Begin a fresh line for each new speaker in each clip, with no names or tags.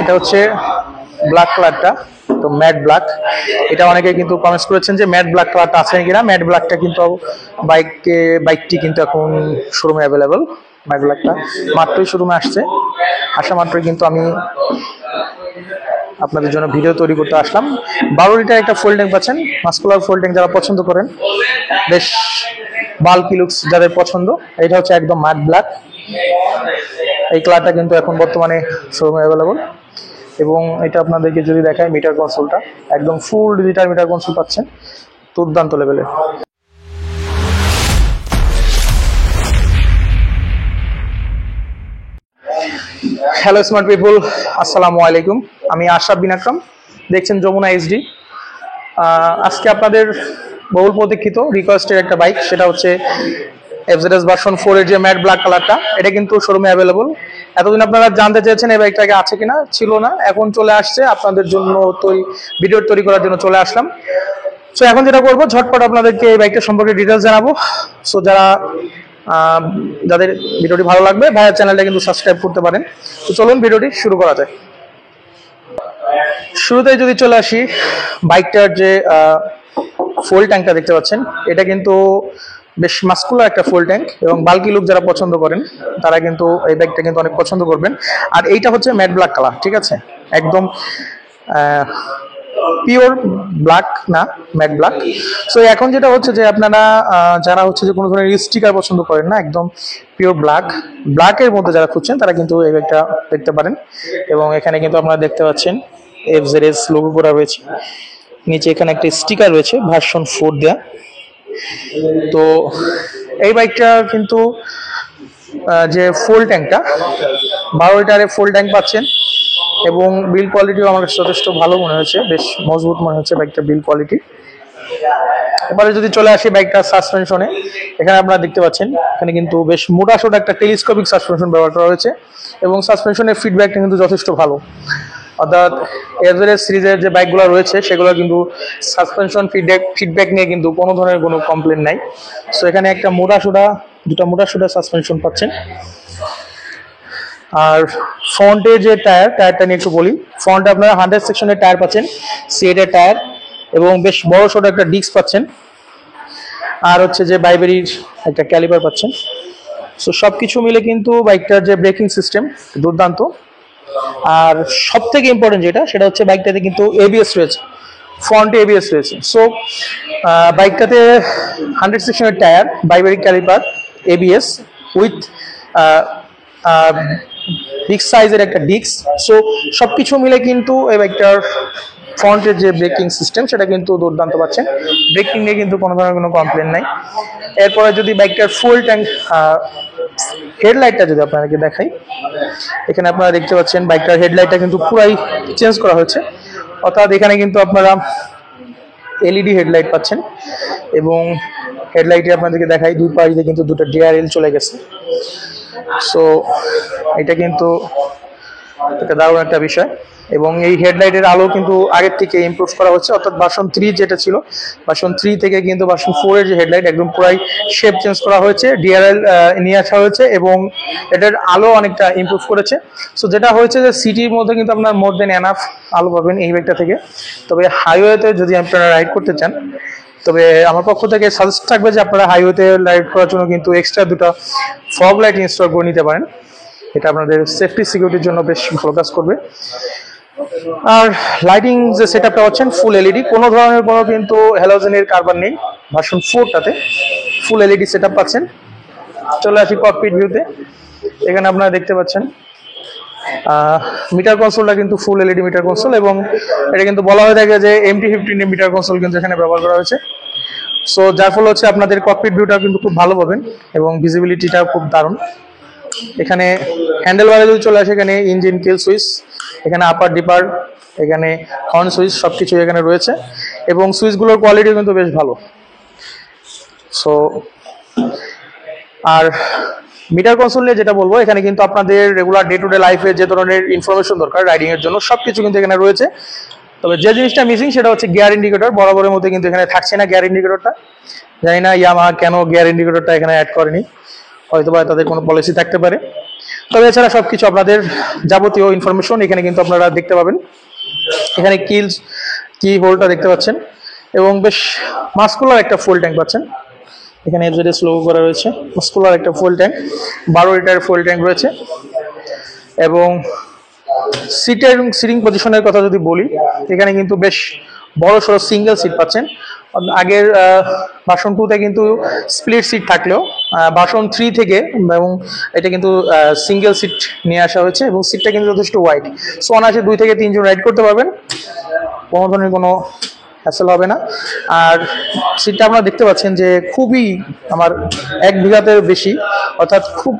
এটা হচ্ছে ব্ল্যাক কালারটা, তো ম্যাট ব্ল্যাক। এটা অনেকে কিন্তু কমেন্টস করেছেন যে ম্যাট ব্ল্যাক কালারটা আছে কিনা। ম্যাট ব্ল্যাকটা কিন্তু বাইকটি কিন্তু এখন শোরুমে অ্যাভেলেবল। ম্যাট ব্ল্যাকটা মাত্রই শোরুমে আসছে, আসা মাত্রই কিন্তু আমি আপনাদের জন্য ভিডিও তৈরি করতে আসলাম। 12 লিটার একটা ফুল ট্যাঙ্ক পাচ্ছেন, মাস্কুলার ফুল ট্যাঙ্ক যারা পছন্দ করেন, বেশ বাল্কি লুকস যাদের পছন্দ, এটা হচ্ছে একদম ম্যাট ব্ল্যাক। এই কালারটা কিন্তু এখন বর্তমানে শোরুমে অ্যাভেলেবল। এবং এটা আপনাদেরকে যদি দেখায়, মিটার কনসোলটা একদম ফুল ডিজিটাল মিটার কনসোল পাচ্ছেন, দুর্দান্ত লেভেলের। হ্যালো স্মার্ট পিপল, আসসালামু আলাইকুম। আমি আশরাফ বিন আকরাম, দেখছেন যমুনা এইচডি। আজকে আপনাদের বহুল প্রতীক্ষিত রিকোয়েস্টের একটা বাইক, সেটা হচ্ছে এফজেডএস ভার্সন 4 এর যে ম্যাট ব্ল্যাক কালারটা, এটা কিন্তু শোরুমে অ্যাভেলেবল। এতদিন আপনারা জানতে চেয়েছেন এই বাইকটাকে আছে কিনা, ছিল না, এখন চলে আসছে। আপনাদের জন্য ভিডিও তৈরি করার জন্য চলে আসলাম। সো এখন যেটা করবো, ঝটপট আপনাদেরকে এই বাইকটা সম্পর্কে ডিটেলস জানাবো। সো যাদের ভিডিওটি ভালো লাগবে, ভাইয়ের চ্যানেলটা কিন্তু সাবস্ক্রাইব করতে পারেন। তো চলুন ভিডিওটি শুরু করা যায়। শুরুতেই যদি চলে আসি, বাইকটার যে ফুল ট্যাঙ্কটা দেখতে পাচ্ছেন, এটা কিন্তু বেশ মাস্কুলার একটা ফুল ট্যাঙ্ক, এবং বাল্কি লুক যারা পছন্দ করেন তারা কিন্তু এই বাইকটা কিন্তু অনেক পছন্দ করবেন। আর এইটা হচ্ছে ম্যাট ব্ল্যাক কালার, ঠিক আছে, একদম পিওর ব্ল্যাক না, ম্যাট ব্ল্যাক। সো এখন যেটা হচ্ছে যে আপনারা যারা হচ্ছে যে কোনো ধরনের স্টিকার পছন্দ করেন না, একদম পিওর ব্ল্যাকের মধ্যে যারা খুঁজছেন, তারা কিন্তু এই বাইকটা দেখতে পারেন। এবং এখানে কিন্তু আপনারা দেখতে পাচ্ছেন এফজেডএস লোগো করা রয়েছে, নিচে এখানে একটা স্টিকার রয়েছে ভার্সন 4 দেয়া। তো এই বাইকটা কিন্তু যে ফুল ট্যাঙ্কটা, 12 লিটারের ফুল ট্যাঙ্ক পাচ্ছেন, এবং বিল কোয়ালিটিও আমার যথেষ্ট ভালো মনে হয়েছে, বেশ মজবুত মনে হচ্ছে বাইকটার বিল কোয়ালিটি। এবারে যদি চলে আসি বাইকটার সাসপেনশনে, এখানে আপনারা দেখতে পাচ্ছেন এখানে কিন্তু বেশ মোটাসোটা একটা টেলিস্কোপিক সাসপেনশন ব্যবহার করা হয়েছে, এবং সাসপেনশনের ফিডব্যাকটা কিন্তু যথেষ্ট ভালো। অর্থাৎ এভারেজ সিরিজের যে বাইকগুলো রয়েছে, সেগুলো কিন্তু সাসপেনশন ফিডব্যাক নিয়ে কিন্তু কোনো ধরনের কোনো কমপ্লেন নাই। সো এখানে একটা দুটা মোটাসোটা সাসপেনশন পাচ্ছেন। আর ফ্রন্টের যে টায়ারটা নিয়ে একটু বলি। ফ্রন্টে আপনারা 100 সেকশনের টায়ার পাচ্ছেন, সিএটের টায়ার, এবং বেশ বড় সড়ো একটা ডিস্ক পাচ্ছেন। আর হচ্ছে যে বাইবেরির একটা ক্যালিপার পাচ্ছেন। সো সব কিছু মিলে কিন্তু বাইকটার যে ব্রেকিং সিস্টেম দুর্দান্ত। আর সব থেকে ইম্পর্টেন্ট সেটা হচ্ছে বাইকটাতে কিন্তু এবিএস রয়েছে, ফ্রন্টে এবিএস রয়েছে। সো বাইকটাতে 100 সেকশনের টায়ার, বাইবেরিক ক্যালিপার, এবিএস উইথ বিগ সাইজের একটা ডিস্ক। সো সবকিছু মিলে কিন্তু এই বাইকটার ফ্রন্টের যে ব্রেকিং সিস্টেম, সেটা কিন্তু দুর্দান্ত পাচ্ছেন। ব্রেকিং নিয়ে কিন্তু কোনো ধরনের কোনো কমপ্লেন নাই। এরপরে যদি বাইকটার ফুল ট্যাঙ্ক হেডলাইটটা যদি আপনাদেরকে দেখাই, এখানে আপনারা দেখতে পাচ্ছেন বাইকটার হেডলাইটটা কিন্তু পুরাই চেঞ্জ করা হয়েছে। অর্থাৎ এখানে কিন্তু আপনারা এলইডি হেডলাইট পাচ্ছেন, এবং হেডলাইটে আপনাদেরকে দেখাই দুই পাশে কিন্তু দুটো ডিআরএল চলে গেছে। সো এটা কিন্তু একটা দারুণ একটা বিষয়। এবং এই হেডলাইটের আলো কিন্তু আগের থেকে ইমপ্রুভ করা হচ্ছে, অর্থাৎ ভার্সন 3 যেটা ছিল, ভার্সন 3 থেকে কিন্তু ভার্সন 4 এর যে হেডলাইট, একদম পুরাই শেপ চেঞ্জ করা হয়েছে, ডিআরএল নিয়ে আসা হয়েছে, এবং এটার আলো অনেকটা ইমপ্রুভ করেছে। সো যেটা হয়েছে যে সিটির মধ্যে কিন্তু আপনার মোর দেন এনাফ আলো পাবেন এই বাইকটা থেকে। তবে হাইওয়েতে যদি আপনারা রাইড করতে চান, তবে আমার পক্ষ থেকে সাজেস্ট থাকবে যে আপনারা হাইওয়েতে রাইড করার জন্য কিন্তু এক্সট্রা দুটো ফগ লাইট ইনস্টল করে নিতে পারেন। এটা আপনাদের সেফটি সিকিউরিটির জন্য বেশ ভালো কাজ করবে। আর লাইটিং যে সেটআপটা পাচ্ছেন ফুল এলইডি, কোনো ধরনের কোনো কিন্তু হ্যালোজেনের কারবার নেই ভার্সন 4টাতে, ফুল এলইডি সেটআপ পাচ্ছেন। চলে আসি ককপিট ভিউতে, এখানে আপনারা দেখতে পাচ্ছেন মিটার কনসোলটা কিন্তু ফুল এলইডি মিটার কনসোল, এবং এটা কিন্তু বলা হয়ে থাকে যে MT15 মিটার কনসোল কিন্তু এখানে ব্যবহার করা হয়েছে। সো যার ফলে হচ্ছে আপনাদের ককপিট ভিউটা কিন্তু খুব ভালো পাবেন, এবং ভিজিবিলিটিটা খুব দারুণ। এখানে হ্যান্ডেল বারে যদি চলে আসে, এখানে ইঞ্জিন কিল সুইচ, এখানে আপার ডিপার, এখানে হর্ন সুইচ, সবকিছু এখানে রয়েছে, এবং সুইচগুলোর কোয়ালিটি কিন্তু বেশ ভালো। সো আর মিটার কনসোল নিয়ে যেটা বলবো, এখানে কিন্তু আপনাদের রেগুলার ডে টু ডে লাইফে যে ধরনের ইনফরমেশন দরকার রাইডিং এর জন্য, সবকিছু কিন্তু এখানে রয়েছে। তবে যে জিনিসটা মিসিং সেটা হচ্ছে গিয়ার ইন্ডিকেটর। বরাবরের মধ্যে কিন্তু এখানে থাকছে না গিয়ার ইন্ডিকেটরটা। জানি না ইয়ামাহা কেন গিয়ার ইন্ডিকেটরটা এখানে অ্যাড করেনি, হয়তো বা তাদের কোনো পলিসি থাকতে পারে। তবে এছাড়া সবকিছু আপনাদের যাবতীয় ইনফরমেশন এখানে কিন্তু আপনারা দেখতে পাবেন। এখানে কি হোলটা দেখতে পাচ্ছেন এবং বেশ মাস্কুলার একটা ফুল ট্যাঙ্ক পাচ্ছেন। এখানে এফজেডএস লোগো করা রয়েছে, মাস্কুলার একটা full tank, 12 litre full tank রয়েছে। এবং সিটিং পজিশনের কথা যদি বলি, এখানে কিন্তু বেশ বড় সড়ো সিঙ্গেল সিট পাচ্ছেন। আগের ভার্সন 2-তে কিন্তু স্প্লিট সিট থাকলেও ভার্সন 3 থেকে এবং এটা কিন্তু সিঙ্গেল সিট নিয়ে আসা হয়েছে এবং সিটটা কিন্তু যথেষ্ট ওয়াইড। সো অনায়াসে 2 থেকে 3 জন রাইড করতে পারবেন, কোনো ধরনের কোনো হ্যাসেল হবে না। আর সিটটা আপনারা দেখতে পাচ্ছেন যে খুবই আমার 1 বিঘাতের বেশি, অর্থাৎ খুব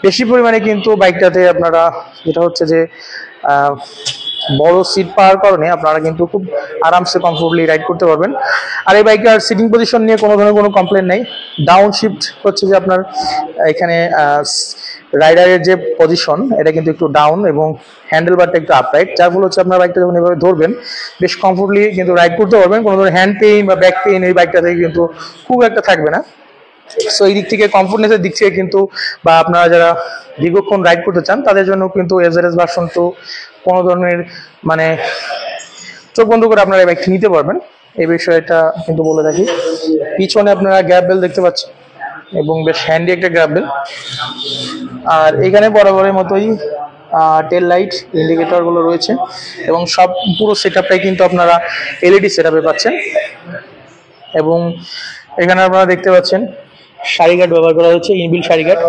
বেশি পরিমাণে কিন্তু বাইকটাতে আপনারা যেটা হচ্ছে যে বড় সিট পাওয়ার কারণে আপনারা কিন্তু খুব আরামসে কমফোর্টলি রাইড করতে পারবেন। আর এই বাইকের সিটিং পজিশন নিয়ে কোনো ধরনের কোনো কমপ্লেন নেই। ডাউন শিফট হচ্ছে যে আপনার এখানে রাইডারের যে পজিশন এটা কিন্তু একটু ডাউন এবং হ্যান্ডেল বারটা একটু আপরাইট, যার ফলে হচ্ছে আপনার বাইকটা যখন এভাবে ধরবেন বেশ কমফোর্টলি কিন্তু রাইড করতে পারবেন। কোনো ধরনের হ্যান্ড পেইন বা ব্যাক পেইন এই বাইকটা থেকে কিন্তু খুব একটা থাকবে না। সো এই দিক থেকে কমফোর্টনেসের দিক থেকে কিন্তু বা আপনারা যারা দীর্ঘক্ষণ রাইড করতে চান তাদের জন্য কিন্তু এফজেডএস ভার্সন 2 কোনো ধরনের মানে চোখ বন্ধ করে আপনারা এই বাইকটি নিতে পারবেন, এই বিষয়টা কিন্তু বলে থাকি। পিছনে আপনারা গ্যাপ বেল দেখতে পাচ্ছেন এবং বেশ হ্যান্ডি একটা গ্যাপ বেল। আর এখানে বরাবরের মতোই টেল লাইট ইন্ডিকেটরগুলো রয়েছে এবং সব পুরো সেটআপটাই কিন্তু আপনারা এলইডি সেটআপে পাচ্ছেন। এবং এখানে আপনারা দেখতে পাচ্ছেন সারি গার্ড ব্যবহার করা হয়েছে, ইনবিল্ট সারি গার্ড,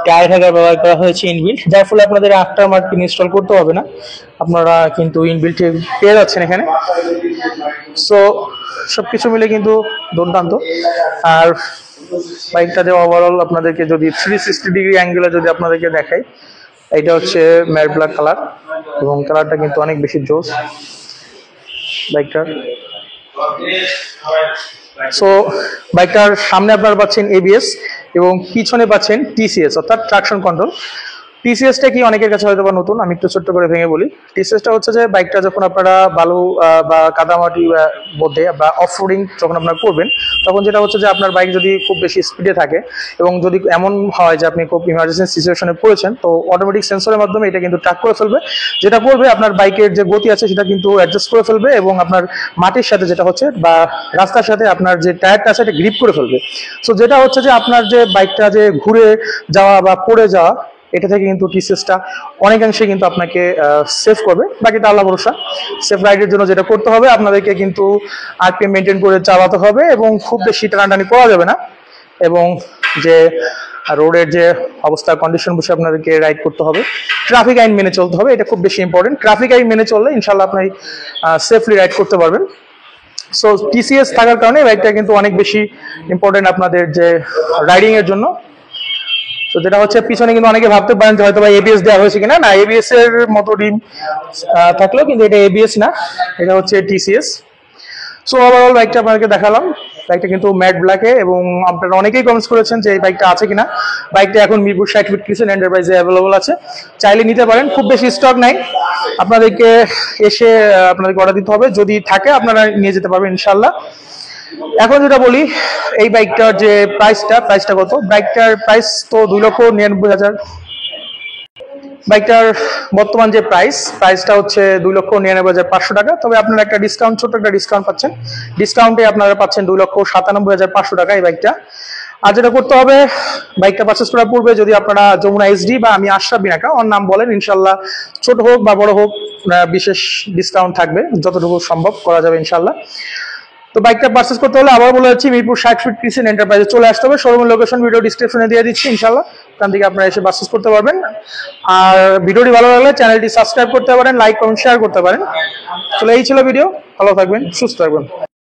টায়ার হ্যাগার ব্যবহার করা হয়েছে ইনবিল্ট, যার ফলে আপনাদের আফটার মার্কেট ইনস্টল করতে হবে না, আপনারা কিন্তু ইনবিল্ট পেয়ে যাচ্ছেন এখানে। সো সবকিছু মিলে কিন্তু দুর্দান্ত। আর বাইকটাতে ওভারঅল আপনাদেরকে যদি 360 ডিগ্রি অ্যাঙ্গেলে যদি আপনাদেরকে দেখাই, এটা হচ্ছে ম্যাট ব্ল্যাক কালার এবং কালারটা কিন্তু অনেক বেশি জোস বাইকটার। সো বাইকটার সামনে আপনারা পাচ্ছেন এবিএস এবং পিছনে পাচ্ছেন টিসিএস অর্থাৎ ট্রাকশন কন্ট্রোল। টিসিএসটা কি অনেকের কাছে হয়তো বা নতুন, আমি একটু ছোট্ট করে ভেঙে বলি। টিসিএসটা হচ্ছে যে বাইকটা যখন আপনারা বালু বা কাদামাটি মধ্যে বা অফ রোডিং যখন আপনারা করবেন, তখন যেটা হচ্ছে যে আপনার বাইক যদি খুব বেশি স্পিডে থাকে এবং যদি এমন হয় যে আপনি খুব ইমার্জেন্সি সিচুয়েশনে পড়েছেন, তো অটোমেটিক সেন্সরের মাধ্যমে এটা কিন্তু ট্র্যাক করে ফেলবে। যেটা করবে আপনার বাইকের যে গতি আছে সেটা কিন্তু অ্যাডজাস্ট করে ফেলবে এবং আপনার মাটির সাথে যেটা হচ্ছে বা রাস্তার সাথে আপনার যে টায়ারটা আছে এটা গ্রিপ করে ফেলবে। সো যেটা হচ্ছে যে আপনার যে বাইকটা যে ঘুরে যাওয়া বা পড়ে যাওয়া, এটা থেকে কিন্তু টিসিএসটা অনেকাংশে কিন্তু আপনাকে সেভ করবে। বাকিটা আল্লাহ ভরসা। সেফ রাইডের জন্য যেটা করতে হবে, আপনাদেরকে কিন্তু আরপিএম মেনটেন করে চালাতে হবে এবং খুব বেশি টানাটানি করা যাবে না। এবং যে রোডের যে অবস্থা কন্ডিশন বুঝে আপনাদেরকে রাইড করতে হবে, ট্রাফিক আইন মেনে চলতে হবে, এটা খুব বেশি ইম্পর্টেন্ট। ট্রাফিক আইন মেনে চললে ইনশাল্লাহ আপনি সেফলি রাইড করতে পারবেন। সো টিসিএস থাকার কারণে বাইকটা কিন্তু অনেক বেশি ইম্পর্টেন্ট আপনাদের যে রাইডিং এর জন্য। তো যেটা হচ্ছে পিছনে কিন্তু অনেকে ভাবতে পারেন যে হয়তো বা এবিএস দেওয়া হয়েছে কিনা, না এবিএস এর মতো ডিম থাকলেও কিন্তু এটা এবিএস না, এটা হচ্ছে টিসিএস। সো ওভারঅল বাইকটা আপনাদেরকে দেখালাম। বাইকটা কিন্তু ম্যাট ব্ল্যাকে এবং আপনারা অনেকেই কমেন্টস করেছেন যে এই বাইকটা আছে কিনা। বাইকটা এখন মিরপুর 60 ফিট ক্রিসেন্ট এন্টারপ্রাইজে অ্যাভেলেবল আছে, চাইলে নিতে পারেন। খুব বেশি স্টক নাই, আপনাদেরকে এসে আপনাদেরকে অর্ডার দিতে হবে, যদি থাকে আপনারা নিয়ে যেতে পারবেন ইনশাল্লাহ। এখন যেটা বলি, এই বাইকটার যে প্রাইসটা কত। বাইকটার প্রাইস তো 2,99,000। বাইকটার বর্তমান যে প্রাইসটা হচ্ছে 2,99,500 টাকা। তবে আপনারা একটা ডিসকাউন্ট, ছোট একটা ডিসকাউন্ট পাচ্ছেন। ডিসকাউন্টে আপনারা পাচ্ছেন 2,97,500 টাকা এই বাইকটা। আর যেটা করতে হবে, বাইকটা পারচেস করার পূর্বে যদি আপনারা যমুনা এসডি বা আমি আশরাফ বিনাকা ওর নাম বলেন, ইনশাল্লাহ ছোট হোক বা বড় হোক বিশেষ ডিসকাউন্ট থাকবে, যতটুকু সম্ভব করা যাবে ইনশাল্লাহ। তো বাইকটা পারচেস করতে হলে আবার বলে যাচ্ছি, মিরপুর 60 ফিট ক্রিসেন্ট এন্টারপ্রাইজে চলে আসতে হবে। শোরুমের লোকেশন ভিডিও ডিসক্রিপশনে দিয়ে দিচ্ছি ইনশাল্লাহ, ওখান থেকে আপনারা এসে পারচেস করতে পারবেন। আর ভিডিওটি ভালো লাগলে চ্যানেলটি সাবস্ক্রাইব করতে পারেন, লাইক কমেন্ট শেয়ার করতে পারেন। চলে এই ছিল ভিডিও, ভালো থাকবেন, সুস্থ থাকবেন।